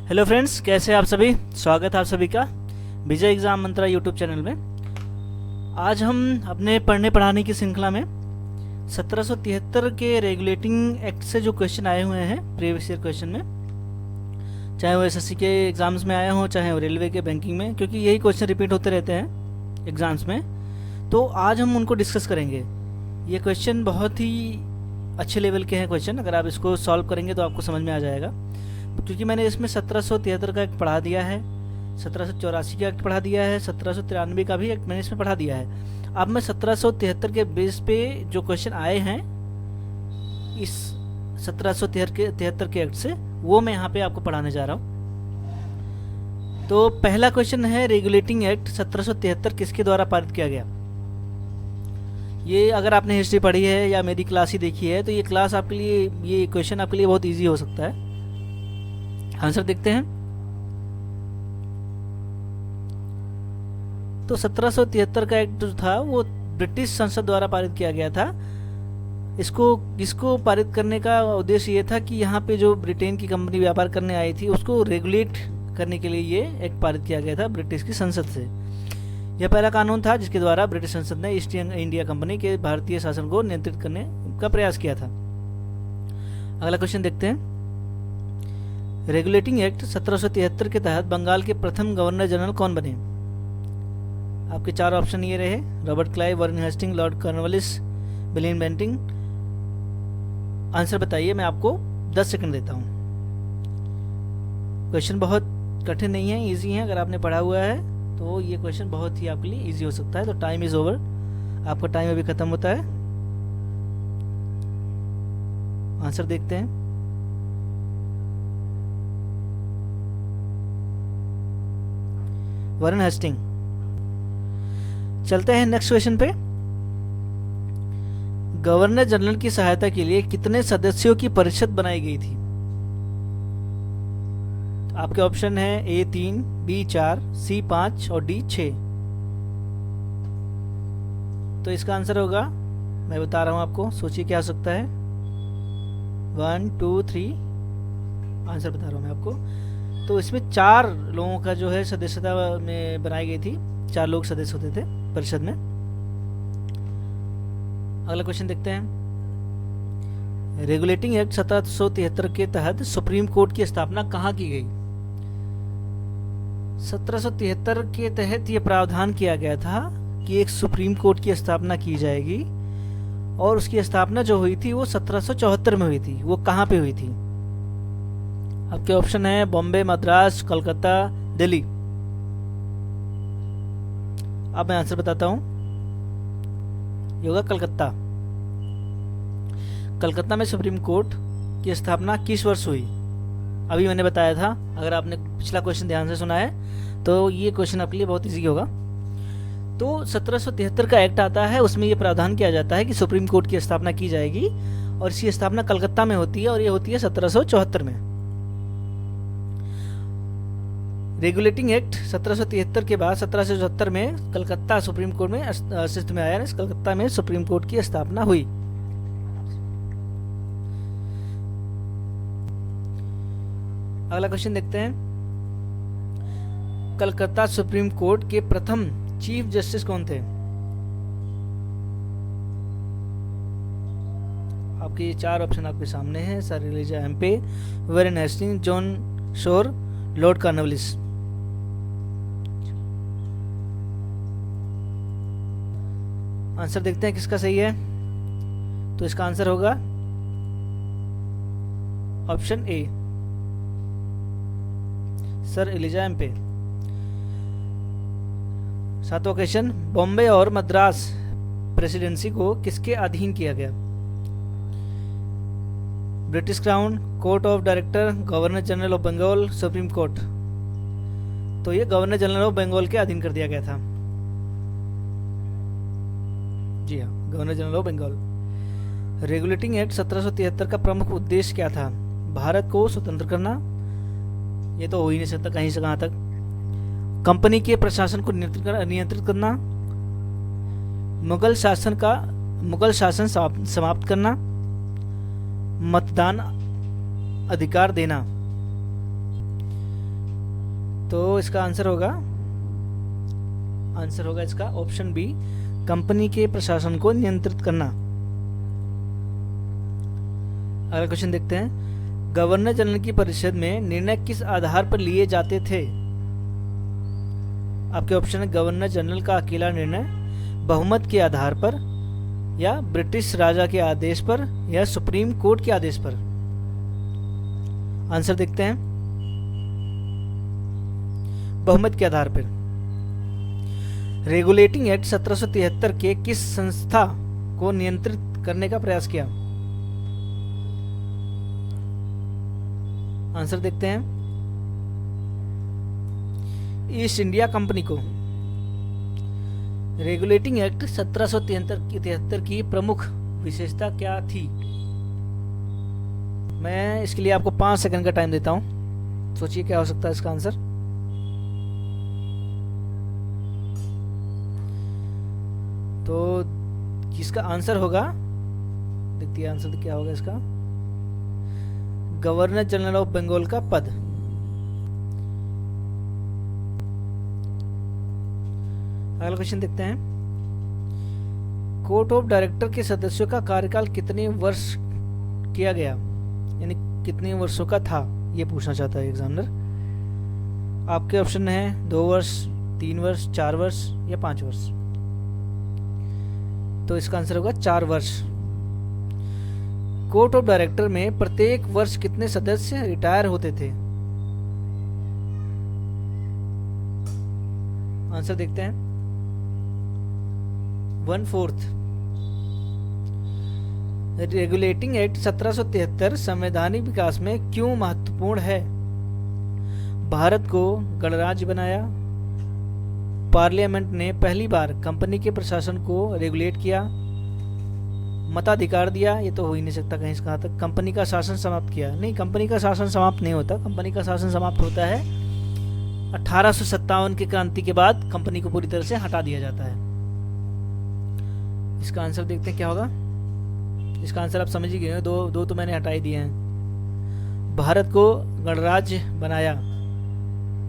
Hello friends, कैसे हैं आप सभी। स्वागत है आप सभी का विजय एग्जाम मंत्रा यूट्यूब चैनल में। आज हम अपने पढ़ने पढ़ाने की श्रृंखला में 1773 के रेगुलेटिंग एक्ट से जो क्वेश्चन आए हुए हैं प्रीवियस ईयर क्वेश्चन में, चाहे वो एसएससी के एग्जाम्स में आए हों चाहे वो रेलवे के बैंकिंग में, क्योंकि यही क्वेश्चन रिपीट होते रहते हैं एग्जाम्स में, तो आज हम उनको डिस्कस करेंगे। ये क्वेश्चन बहुत ही अच्छे लेवल के हैं क्वेश्चन। अगर आप इसको सॉल्व करेंगे तो आपको समझ में आ जाएगा, क्योंकि मैंने इसमें 1773 का एक्ट पढ़ा दिया है, 1784 का एक्ट पढ़ा दिया है, 1793 का भी एक्ट मैंने इसमें पढ़ा दिया है। अब मैं 1773 के बेस पे जो क्वेश्चन आए हैं इस 1773 के एक्ट से, वो मैं यहाँ पे आपको पढ़ाने जा रहा हूँ। तो पहला क्वेश्चन है, रेगुलेटिंग एक्ट 1773 किसके द्वारा पारित किया गया। ये अगर आपने हिस्ट्री पढ़ी है या मेरी क्लास ही देखी है तो ये क्लास आपके लिए, ये क्वेश्चन आपके लिए बहुत ईजी हो सकता है। आंसर देखते हैं। तो 1773 का एक्ट जो था वो ब्रिटिश संसद द्वारा पारित किया गया था। इसको पारित करने का उद्देश्य ये था कि यहाँ पे जो ब्रिटेन की कंपनी व्यापार करने आई थी उसको रेगुलेट करने के लिए ये एक्ट पारित किया गया था ब्रिटिश की संसद से। यह पहला कानून था जिसके द्वारा ब्रिटिश संसद ने ईस्ट इंडिया कंपनी के भारतीय शासन को नियंत्रित करने का प्रयास किया था। अगला क्वेश्चन देखते हैं। रेगुलेटिंग एक्ट 1773 के तहत बंगाल के प्रथम गवर्नर जनरल कौन बने। आपके चार ऑप्शन ये रहे, Robert Clive, Warren Hastings, Lord Cornwallis, William Bentinck. Answer बताइए, मैं आपको 10 सेकंड देता हूं। क्वेश्चन बहुत कठिन नहीं है, इजी है। अगर आपने पढ़ा हुआ है तो ये क्वेश्चन बहुत ही आपके लिए इजी हो सकता है। तो टाइम इज ओवर, आपका टाइम अभी खत्म होता है। आंसर देखते हैं। Warren Hastings. चलते हैं नेक्स्ट क्वेश्चन पे। गवर्नर जनरल की सहायता के लिए कितने सदस्यों की परिषद बनाई गई थी। आपके ऑप्शन है ए 3, बी 4, सी 5 और डी 6। तो इसका आंसर होगा, मैं बता रहा हूं आपको, सोचिए क्या हो सकता है। 1 2 3, आंसर बता रहा हूं मैं आपको। तो इसमें 4 लोगों का जो है सदस्यता में बनाई गई थी, 4 लोग सदस्य होते थे परिषद में। अगला क्वेश्चन देखते हैं। रेगुलेटिंग एक्ट 1773 के तहत सुप्रीम कोर्ट की स्थापना कहाँ की गई। 1773 के तहत यह प्रावधान किया गया था कि एक सुप्रीम कोर्ट की स्थापना की जाएगी, और उसकी स्थापना जो हुई थी वो 1774 में हुई थी। वो कहाँ पे हुई थी। आपके ऑप्शन है बॉम्बे, मद्रास, कलकत्ता, दिल्ली। अब मैं आंसर बताता हूं, ये होगा कलकत्ता। कलकत्ता में सुप्रीम कोर्ट की स्थापना किस वर्ष हुई। अभी मैंने बताया था, अगर आपने पिछला क्वेश्चन ध्यान से सुना है तो ये क्वेश्चन आपके लिए बहुत इजी होगा। तो 1773 का एक्ट आता है, उसमें यह प्रावधान किया जाता है कि सुप्रीम कोर्ट की स्थापना की जाएगी, और इसकी स्थापना कलकत्ता में होती है, और ये होती है 1774 में। रेगुलेटिंग एक्ट 1773 के बाद 1774 में कलकत्ता सुप्रीम कोर्ट में अस्तित्व में आया। इस कलकत्ता में सुप्रीम कोर्ट की स्थापना हुई। अगला क्वेश्चन देखते हैं। कलकत्ता सुप्रीम कोर्ट के प्रथम चीफ जस्टिस कौन थे। आपके ये 4 ऑप्शन आपके सामने हैं। Sir Elijah Impey, Warren Hasting, John Shore, Lord Cornwallis. Answer देखते हैं किसका सही है। तो इसका आंसर होगा option A, sir Elijah Impey. 7वां क्वेश्चन। बॉम्बे और मद्रास प्रेसिडेंसी को किसके अधीन किया गया। British crown, court of director, governor general of Bengal, supreme court. तो ये गवर्नर जनरल ऑफ बंगाल के अधीन कर दिया गया था। जी हाँ, governor general of Bengal. Regulating act 1773 का प्रमुख उद्देश्य क्या था। भारत को स्वतंत्र करना, ये तो हो ही नहीं सकता कहीं से कहां तक। कंपनी के प्रशासन को नियंत्रित करना, मुगल शासन समाप्त करना, मतदान अधिकार देना। तो इसका आंसर होगा इसका ऑप्शन बी, कंपनी के प्रशासन को नियंत्रित करना। अगला क्वेश्चन देखते हैं, गवर्नर जनरल की परिषद में निर्णय किस आधार पर लिए जाते थे? आपके ऑप्शन है गवर्नर जनरल का अकेला निर्णय, बहुमत के आधार पर, या ब्रिटिश राजा के आदेश पर, या सुप्रीम कोर्ट के आदेश पर। आंसर देखते हैं, बहुमत के आधार पर। रेगुलेटिंग एक्ट 1773 के किस संस्था को नियंत्रित करने का प्रयास किया? आंसर देखते हैं, ईस्ट इंडिया कंपनी को। रेगुलेटिंग एक्ट 1773 की प्रमुख विशेषता क्या थी? मैं इसके लिए आपको 5 सेकंड का टाइम देता हूं, सोचिए क्या हो सकता है इसका आंसर। तो किसका आंसर होगा, देखिए आंसर क्या होगा इसका, गवर्नर जनरल ऑफ बंगाल का पद। अगला क्वेश्चन देखते हैं, कोर्ट ऑफ डायरेक्टर के सदस्यों का कार्यकाल कितने वर्ष किया गया, यानी कितने वर्षों का था, ये पूछना चाहता है एग्जामिनर। आपके ऑप्शन है 2 वर्ष, 3 वर्ष, 4 वर्ष या 5 वर्ष। तो इसका आंसर होगा 4 वर्ष। कोर्ट ऑफ डायरेक्टर में प्रत्येक वर्ष कितने सदस्य रिटायर होते थे? आंसर देखते हैं, 1/4। रेगुलेटिंग एक्ट 1773 संवैधानिक विकास में क्यों महत्वपूर्ण है? भारत को गणराज्य बनाया, पार्लियामेंट ने पहली बार कंपनी के प्रशासन को रेगुलेट किया, मताधिकार दिया, ये तो हो ही नहीं सकता कहीं से कहाँ तक, कंपनी का शासन समाप्त किया। नहीं, कंपनी का शासन समाप्त नहीं होता, कंपनी का शासन समाप्त होता है 1857 की क्रांति के बाद कंपनी को पूरी तरह से हटा दिया जाता है। इसका आंसर देखते हैं क्या होगा। इसका आंसर आप समझ ही गए, दो तो मैंने हटा ही दिए हैं। भारत को गणराज्य बनाया,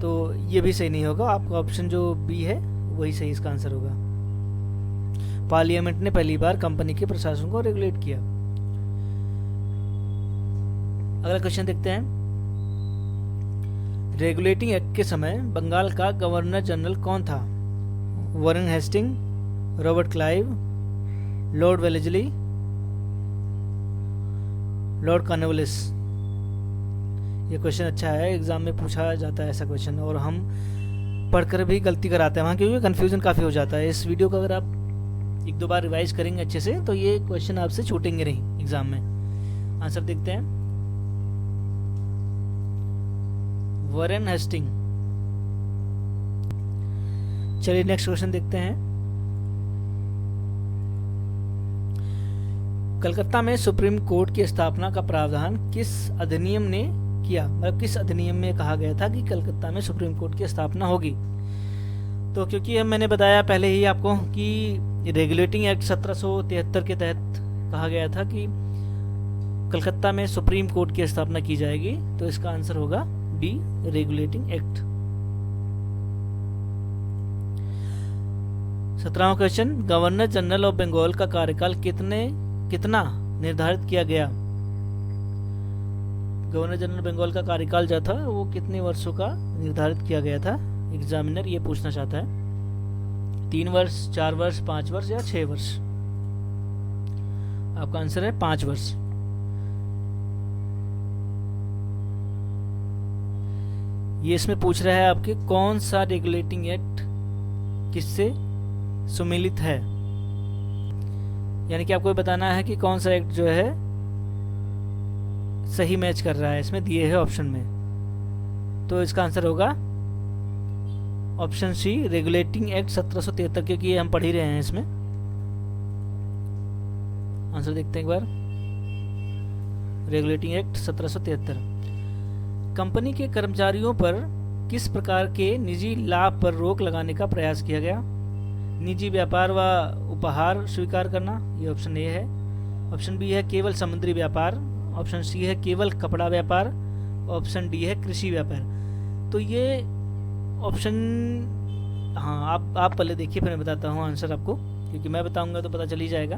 तो ये भी सही नहीं होगा, आपका ऑप्शन जो बी है वही सही इसका आंसर होगा। पार्लियामेंट ने पहली बार कंपनी के प्रशासन को रेगुलेट किया। अगला क्वेश्चन देखते हैं, रेगुलेटिंग एक्ट के समय बंगाल का गवर्नर जनरल कौन था? Warren Hastings, Robert Clive, Lord Wellesley, Lord Cornwallis. ये क्वेश्चन अच्छा है, एग्जाम में पूछा जाता है ऐसा क्वेश्चन, और हम पढ़कर भी गलती कराते हैं वहाँ, क्योंकि कंफ्यूजन काफ़ी हो जाता है। इस वीडियो को अगर आप 1-2 बार रिवाइज करेंगे अच्छे से तो ये क्वेश्चन आपसे छूटेंगे नहीं एग्जाम में। आंसर देखते हैं, वॉरेन हेस्टिंग। चलिए नेक्स्ट क्वेश्चन देखते हैं, कलकत्ता में सुप्रीम कोर्ट की स्थापना का प्रावधान किस अधिनियम ने किया? मतलब किस अधिनियम में कहा गया था कि कलकत्ता में सुप्रीम कोर्ट की स्थापना होगी? तो क्योंकि मैंने बताया पहले ही आपको कि रेगुलेटिंग एक्ट 1773 के तहत कहा गया था कि कलकत्ता में सुप्रीम कोर्ट की स्थापना की जाएगी, तो इसका आंसर होगा बी, रेगुलेटिंग एक्ट। 17वां question, governor general of Bengal का कार्यकाल कितना निर्धारित किया गया? गवर्नर जनरल बंगाल का कार्यकाल जो था वो कितने वर्षों का निर्धारित किया गया था? एग्जामिनर ये पूछना चाहता है। 3 वर्ष, 4 वर्ष, 5 वर्ष या 6 वर्ष? आपका आंसर है 5 वर्ष। ये इसमें पूछ रहा है आपके कौन सा रेगुलेटिंग एक्ट किससे सुमेलित है, यानी कि आपको बताना है कि कौन सा एक्ट जो है सही मैच कर रहा है इसमें दिए है ऑप्शन में। तो इसका आंसर होगा ऑप्शन सी, रेगुलेटिंग एक्ट 1773, क्योंकि ये हम पढ़ ही रहे हैं इसमें। आंसर देखते हैं एक बार, रेगुलेटिंग एक्ट 1773। कंपनी के कर्मचारियों पर किस प्रकार के निजी लाभ पर रोक लगाने का प्रयास किया गया? निजी व्यापार व उपहार स्वीकार करना, ये ऑप्शन ए है। ऑप्शन बी है केवल समुद्री व्यापार। ऑप्शन सी है केवल कपड़ा व्यापार। ऑप्शन डी है कृषि व्यापार। तो ये ऑप्शन, हाँ आप पहले देखिए, फिर मैं बताता हूँ आंसर आपको, क्योंकि मैं बताऊंगा तो पता चल ही जाएगा।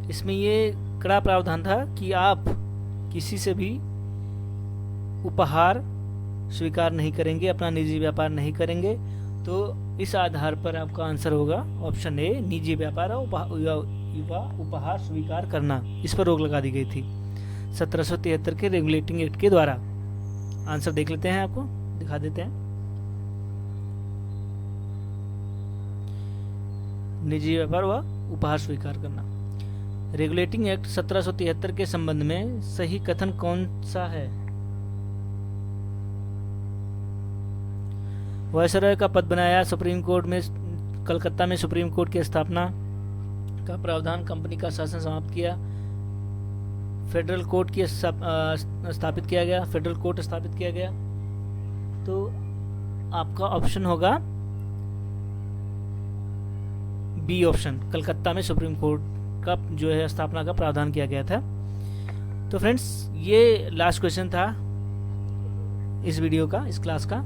इसमें ये कड़ा प्रावधान था कि आप किसी से भी उपहार स्वीकार नहीं करेंगे, अपना निजी व्यापार नहीं करेंगे। तो इस आधार पर आपका आंसर होगा ऑप्शन ए, निजी व्यापार और उपहार स्वीकार करना। इस पर रोक लगा दी गई थी 1773 के रेगुलेटिंग एक्ट के द्वारा। आंसर देख लेते हैं, आपको दिखा देते हैं। निजी व्यापार व उपहार स्वीकार करना। रेगुलेटिंग एक्ट 1773 के संबंध में सही कथन कौन सा है? वायसरॉय का पद बनाया, सुप्रीम कोर्ट में, कलकत्ता में सुप्रीम कोर्ट की स्थापना का प्रावधान, कंपनी का शासन समाप्त किया, फेडरल कोर्ट की स्थापित किया गया, फेडरल कोर्ट स्थापित किया गया। तो आपका ऑप्शन होगा बी ऑप्शन, कलकत्ता में सुप्रीम कोर्ट का जो है स्थापना का प्रावधान किया गया था। तो फ्रेंड्स, ये लास्ट क्वेश्चन था इस वीडियो का, इस क्लास का।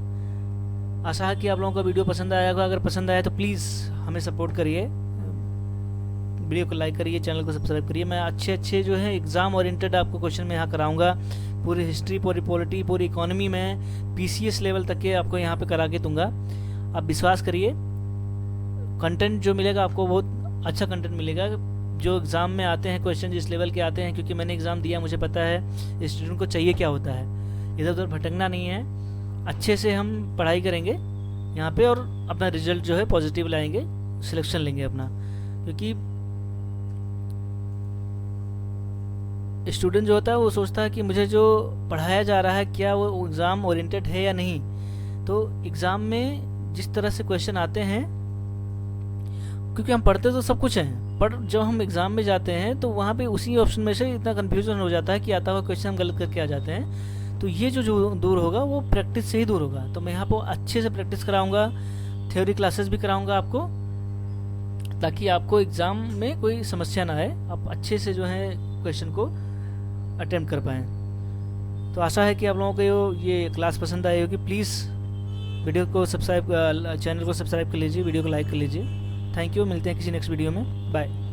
आशा है कि आप लोगों को वीडियो पसंद आया होगा। अगर पसंद आया तो प्लीज़ हमें सपोर्ट करिए, वीडियो को लाइक करिए, चैनल को सब्सक्राइब करिए। मैं अच्छे जो है एग्ज़ाम ओरिएंटेड आपको क्वेश्चन में यहाँ कराऊंगा। पूरी हिस्ट्री, पूरी पॉलिटी, पूरी इकोनॉमी में पीसीएस लेवल तक के आपको यहाँ पे करा के दूंगा। आप विश्वास करिए, कंटेंट जो मिलेगा आपको बहुत अच्छा कंटेंट मिलेगा। जो एग्ज़ाम में आते हैं क्वेश्चन जिस लेवल के आते हैं, क्योंकि मैंने एग्ज़ाम दिया, मुझे पता है स्टूडेंट को चाहिए क्या होता है। इधर उधर भटकना नहीं है, अच्छे से हम पढ़ाई करेंगे यहाँ पे और अपना रिजल्ट जो है पॉजिटिव लाएंगे, सिलेक्शन लेंगे अपना। क्योंकि स्टूडेंट जो होता है वो सोचता है कि मुझे जो पढ़ाया जा रहा है क्या वो एग्ज़ाम ओरिएंटेड है या नहीं। तो एग्ज़ाम में जिस तरह से क्वेश्चन आते हैं, क्योंकि हम पढ़ते तो सब कुछ हैं, पर जब हम एग्ज़ाम में जाते हैं तो वहाँ पे उसी ऑप्शन में से इतना कन्फ्यूजन हो जाता है कि आता हुआ क्वेश्चन हम गलत करके आ जाते हैं। तो ये जो दूर होगा वो प्रैक्टिस से ही दूर होगा। तो मैं यहाँ पर अच्छे से प्रैक्टिस कराऊंगा, थ्योरी क्लासेस भी कराऊंगा आपको, ताकि आपको एग्ज़ाम में कोई समस्या ना आए, आप अच्छे से जो है क्वेश्चन को अटेम्प्ट कर पाएँ। तो आशा है कि आप लोगों को ये क्लास पसंद आई होगी। प्लीज़ वीडियो को सब्सक्राइब, चैनल को सब्सक्राइब कर लीजिए, वीडियो को लाइक कर लीजिए। थैंक यू, मिलते हैं किसी नेक्स्ट वीडियो में। बाय।